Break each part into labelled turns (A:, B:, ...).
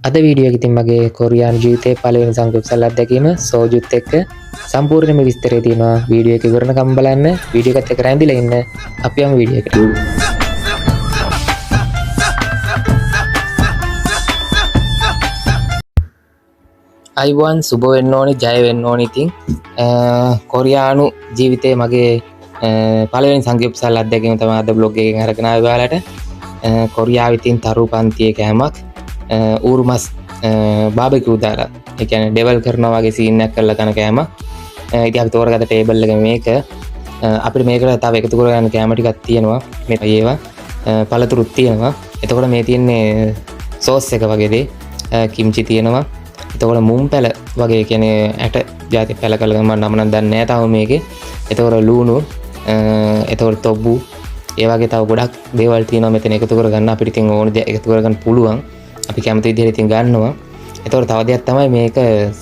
A: අද වීඩියෝ එකකින් මගේ කොරියානු ජීවිතයේ පළවෙනි සංගයොප්සල් අත්දැකීම සෝජුත් එක්ක සම්පූර්ණයෙන්ම විස්තරය තියෙනවා. වීඩියෝ එක ඉවරනකම් බලන්න. වීඩියෝ එකත් එක්ක රැඳිලා ඉන්න. අපි යමු වීඩියෝ එකට. අයිබෝන් සුබ වෙන්න ඕනි, ජය වෙන්න ඕනි. ඉතින් කොරියානු ජීවිතයේ මගේ පළවෙනි සංගයොප්සල් අත්දැකීම තමයි අද බ්ලොග් එකෙන් අරගෙන ආවේ ඔයාලට. කොරියාවේ තියෙන තරු පන්තියේ කෑමක් ඌරුමස් BBQ දාලා ඒ කියන්නේ ඩෙවල් කරනවා වගේ සීන් එකක් කරලා කන කෑම. ඉතින් අපි තෝරගත්ත ටේබල් එක මේක. අපිට මේකට තව එකතු කරගන්න කෑම ටිකක් තියෙනවා. මේ ඒවා පළතුරුත් තියෙනවා. එතකොට මේ තියෙන්නේ සෝස් එක වගේ දේ. කිම්චි තියෙනවා. එතකොට මුම් පැල වගේ කියන්නේ ඇට ජාති පැල කළා මම නම නම් දන්නේ නැහැ තාම මේකේ. එතකොට ලුණු එතකොට තොබ්බු ඒ වගේ තව ගොඩක් දේවල් තියෙනවා මෙතන එකතු කරගන්න. අපිට ඉතින් ඕන දේ එකතු කරගන්න පුළුවන්. අපි කැමති විදිහට ඉතින් ගන්නවා. එතකොට තව දෙයක් තමයි මේක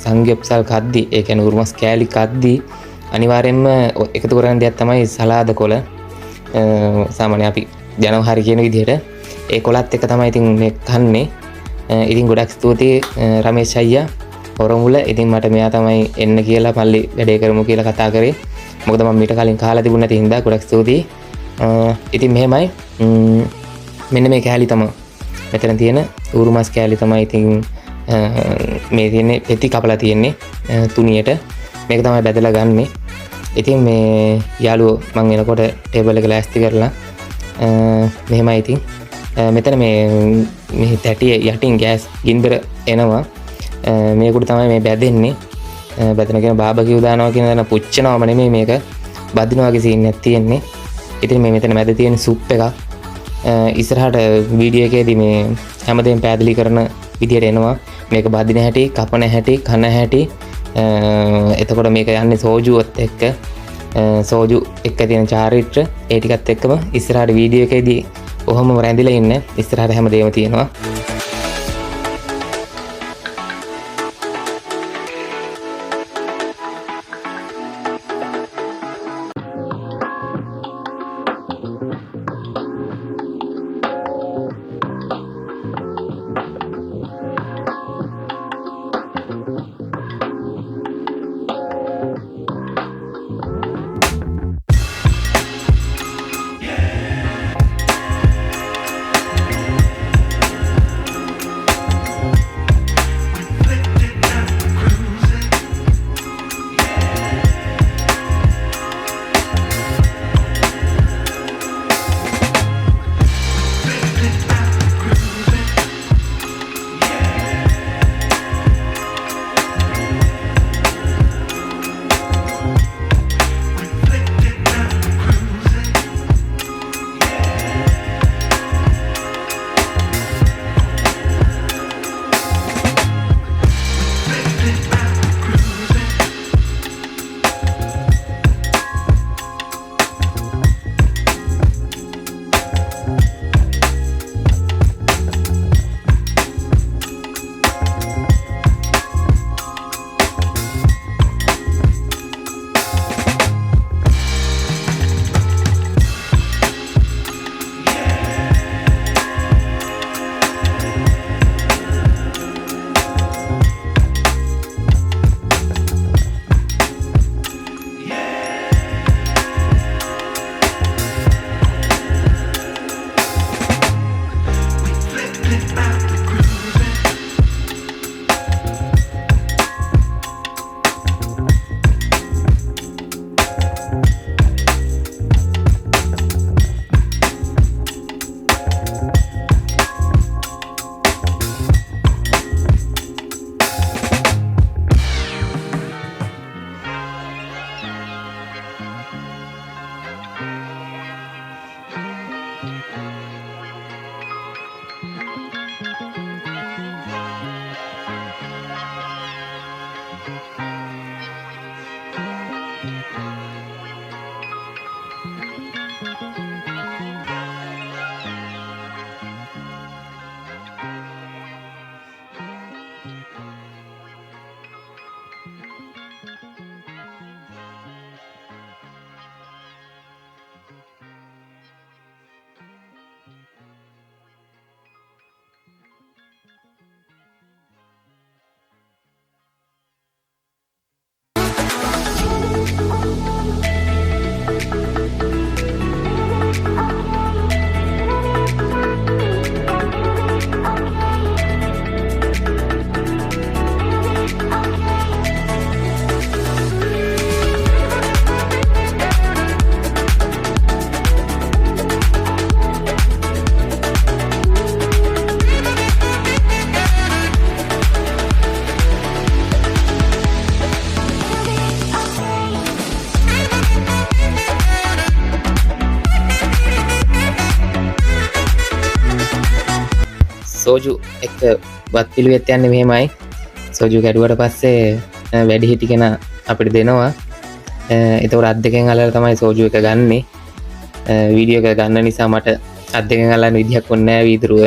A: සංගයොප්සල් කද්දි ඒ කියන්නේ උරුමස් කෑලි කද්දි අනිවාර්යයෙන්ම එකතු කරගන්න දෙයක් තමයි සලාද කොළ. සාමාන්‍ය අපි ජනවහරි කියන විදිහට ඒ කොළත් එක තමයි ඉතින් මේ කන්නේ. ඉතින් ගොඩක් ස්තුතියි රමේෂ් අයියා හොරමුල. ඉතින් මට මෙයා තමයි එන්න කියලා පල්ලි වැඩේ කරමු කියලා කතා කරේ. මොකද මම මීට කලින් කාලා තිබුණ නැති හින්දා ගොඩක් ස්තුතියි. ඉතින් මෙහෙමයි මෙන්න මේ කෑලි තමයි මෙතන තියෙන ඌරුමස් කෑලි තමයි. ඉතින් මේ තියෙන්නේ පෙති කපලා තියෙන්නේ තුනියට. මේක තමයි බැදලා ගන්නෙ. ඉතින් මේ යාළුවෝ මම එනකොට ටේබල් එක ලෑස්ති කරලා මෙහෙමයි. ඉතින් මෙතන මේ තැටිය යටින් ගෑස් ගින්දර එනවා. මේකට තමයි මේ බැදෙන්නේ. බැදෙන කියන BBQ දානවා කියන දන පුච්චනවම නෙමෙයි මේක බදිනවා වගේ සීන් එකක් තියෙන්නේ. ඉතින් මේ මෙතන මැද තියෙන සුප් එකක් ඉස්සරහට වීඩියෝ එකේදී මේ හැමදේම පැහැදිලි කරන විදියට එනවා. මේක බදින හැටි, කපන හැටි, කන හැටි. එතකොට මේක යන්නේ සෝජුවත් එක්ක. සෝජු එක්ක තියෙන චාරිත්‍ර ඒ ටිකත් එක්කම ඉස්සරහට වීඩියෝ එකේදී ඔහොම රැඳිලා ඉන්න. ඉස්සරහට හැමදේම තියෙනවා. සෝජු එක්ක වත් පිළිවෙත් යන්නේ මෙහෙමයි. සෝජු කැඩුවට පස්සේ වැඩි හිටි කෙනා අපිට දෙනවා. එතකොට අත් දෙකෙන් අල්ලලා තමයි සෝජු එක ගන්නෙ. වීඩියෝ එක ගන්න නිසා මට අත් දෙකෙන් අල්ලන්න විදිහක් වුණේ නැහැ වීදුරුව.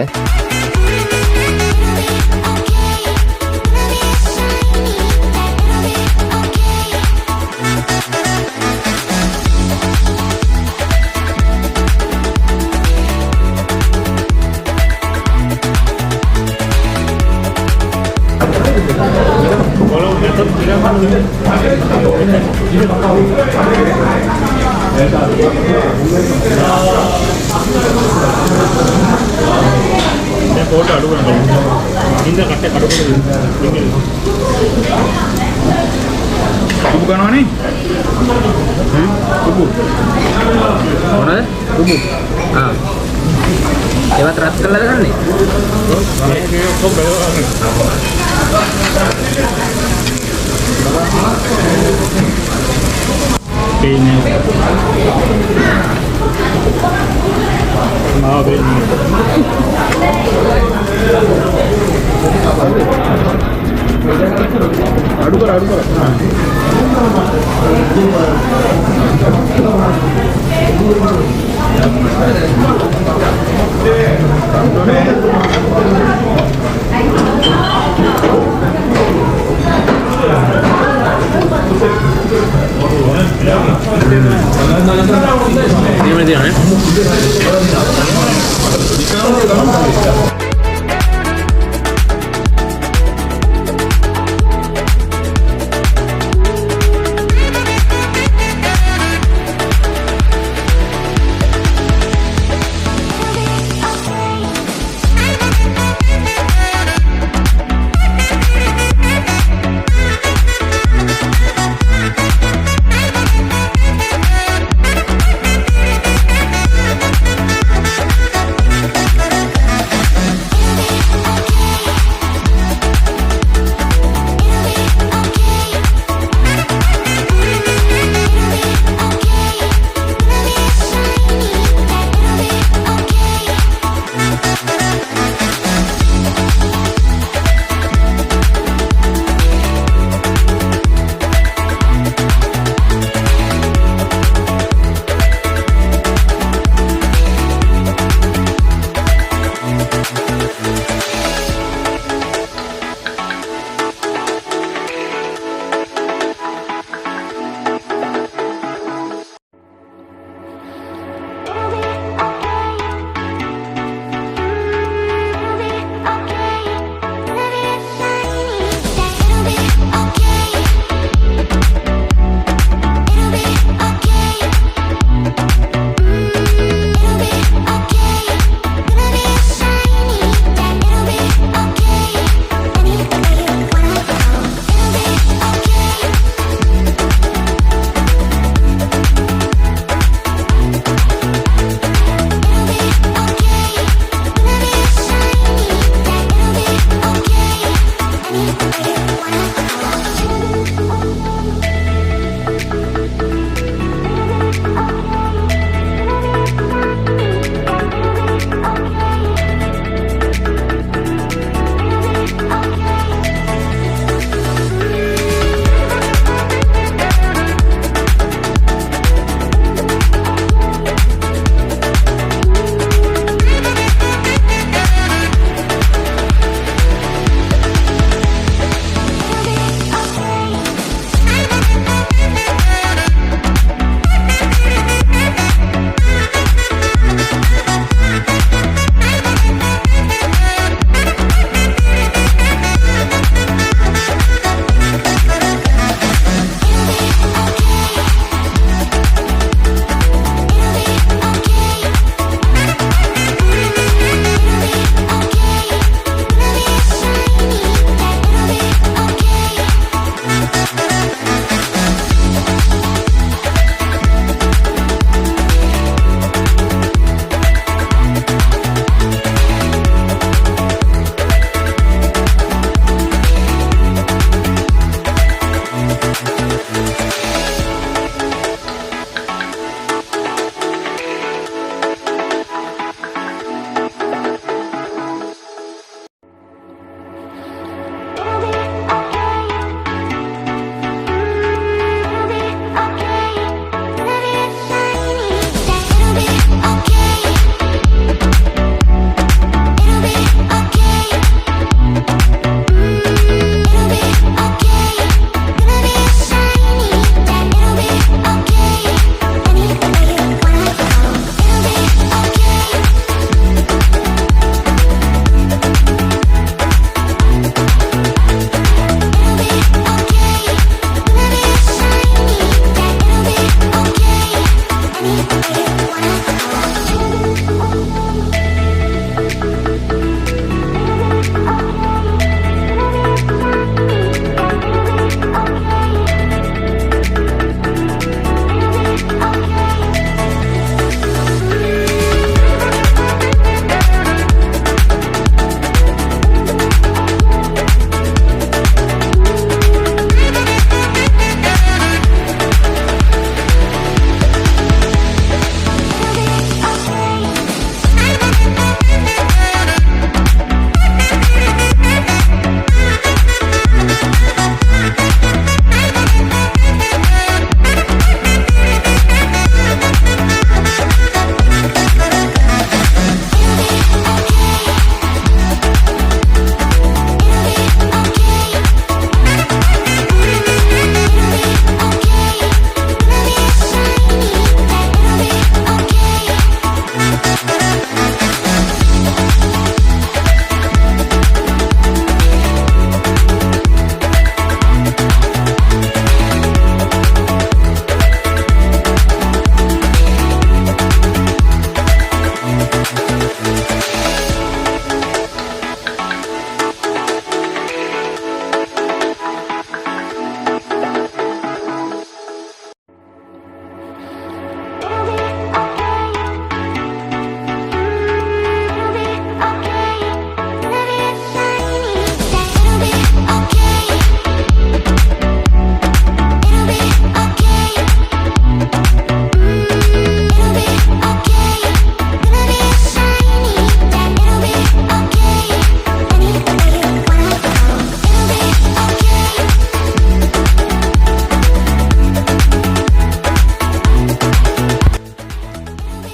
B: फोटो अड़ू इंदा कट्टे कड़ू कुबु कनवानी कुबु
A: මොනවද? කුබු. ඒවත් රත් කරලාද ගන්නෙ?
B: මේක ඔක්කොම බලවන්න. පේන්නේ. මා වෙන්නේ. අඩු කර.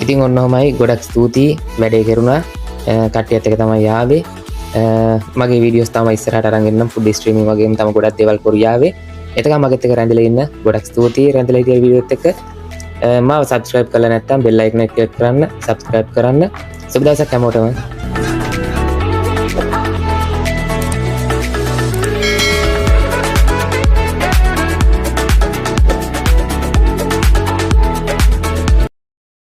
A: ඉතින් ඔන්න ඔහමයි ගොඩක් ස්තුතියි වැඩේ කෙරුණා කට්ටියත් එක තමයි යාවේ මගේ වීඩියෝස් තමයි ඉස්සරහට අරන් එන්නම් ෆුඩ් ස්ට්‍රීමින් වගේම තම ගොඩක් දේවල් කොරියාවේ එතකම මගෙත් එක්ක රැඳිලා ඉන්න ගොඩක් ස්තුතියි රැඳිලා ඉතිය වීඩියෝත් එක්ක මාව සබස්ක්‍රයිබ් කරලා නැත්නම් බෙල් අයිකන් එක ක්ලික් කරන්න සබස්ක්‍රයිබ් කරන්න සුබ දවසක් හැමෝටම